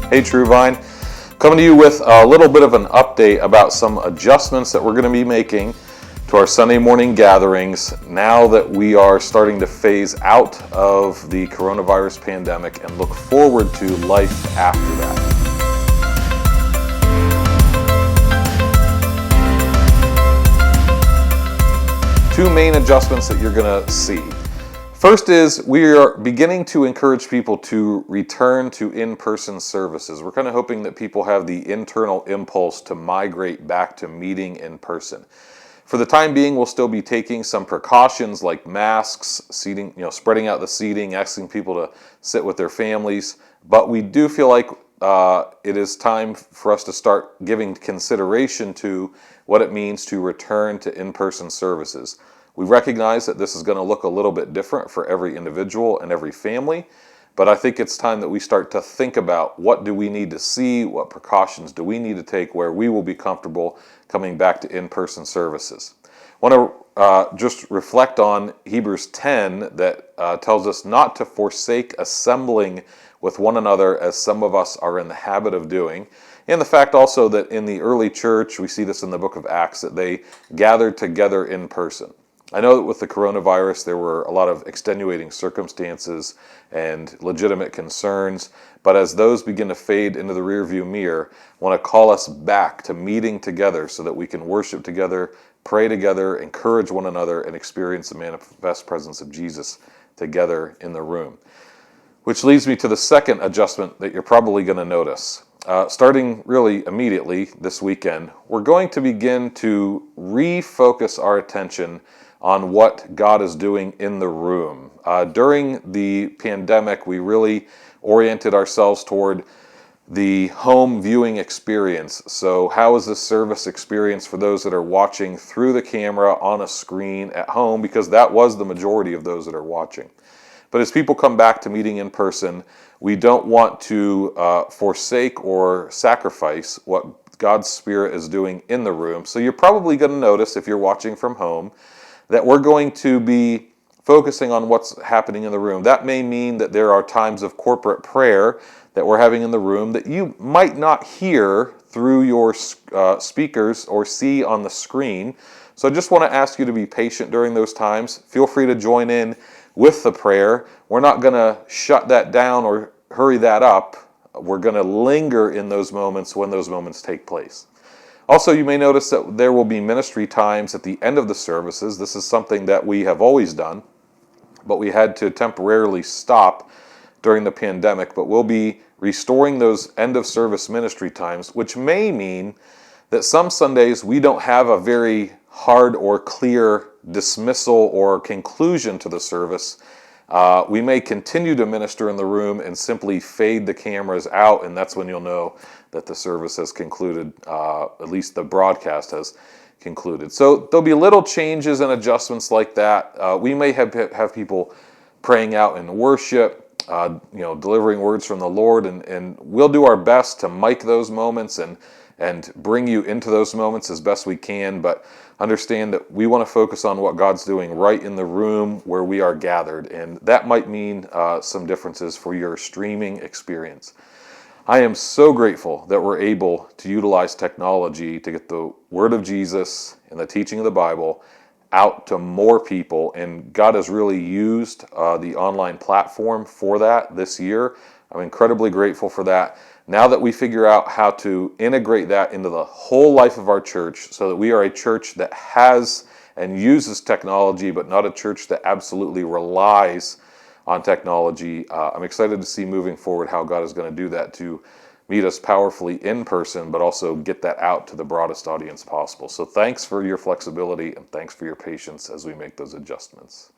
Hey Truevine, coming to you with a little bit of an update about some adjustments that we're going to be making to our Sunday morning gatherings now that we are starting to phase out of the coronavirus pandemic and look forward to life after that. Two main adjustments that you're going to see. First is we are beginning to encourage people to return to in-person services. We're kind of hoping that people have the internal impulse to migrate back to meeting in person. For the time being, we'll still be taking some precautions like masks, seating, spreading out the seating, asking people to sit with their families. But we do feel like it is time for us to start giving consideration to what it means to return to in-person services. We recognize that this is going to look a little bit different for every individual and every family, but I think it's time that we start to think about what do we need to see, what precautions do we need to take where we will be comfortable coming back to in-person services. I want to just reflect on Hebrews 10 that tells us not to forsake assembling with one another as some of us are in the habit of doing. And the fact also that in the early church, we see this in the book of Acts, that they gathered together in person. I know that with the coronavirus, there were a lot of extenuating circumstances and legitimate concerns, but as those begin to fade into the rearview mirror, I want to call us back to meeting together so that we can worship together, pray together, encourage one another, and experience the manifest presence of Jesus together in the room. Which leads me to the second adjustment that you're probably going to notice. Starting really immediately this weekend, we're going to begin to refocus our attention on what God is doing in the room. During the pandemic, we really oriented ourselves toward the home viewing experience. So how is this service experience for those that are watching through the camera on a screen at home? Because that was the majority of those that are watching. But as people come back to meeting in person, we don't want to forsake or sacrifice what God's Spirit is doing in the room. So you're probably going to notice, if you're watching from home, that we're going to be focusing on what's happening in the room. That may mean that there are times of corporate prayer that we're having in the room that you might not hear through your speakers or see on the screen. So I just want to ask you to be patient during those times. Feel free to join in with the prayer. We're not going to shut that down or hurry that up. We're going to linger in those moments when those moments take place. Also, you may notice that there will be ministry times at the end of the services. This is something that we have always done, but we had to temporarily stop during the pandemic. But we'll be restoring those end of service ministry times, which may mean that some Sundays we don't have a very hard or clear dismissal or conclusion to the service. We may continue to minister in the room and simply fade the cameras out, and that's when you'll know that the service has concluded, at least the broadcast has concluded. So there'll be little changes and adjustments like that. We may have people praying out in worship, delivering words from the Lord, and we'll do our best to mic those moments and bring you into those moments as best we can, but understand that we want to focus on what God's doing right in the room where we are gathered, and that might mean some differences for your streaming experience. I am so grateful that we're able to utilize technology to get the Word of Jesus and the teaching of the Bible out to more people, and God has really used the online platform for that this year. I'm incredibly grateful for that. Now that we figure out how to integrate that into the whole life of our church so that we are a church that has and uses technology, but not a church that absolutely relies on technology, I'm excited to see moving forward how God is going to do that to meet us powerfully in person, but also get that out to the broadest audience possible. So thanks for your flexibility and thanks for your patience as we make those adjustments.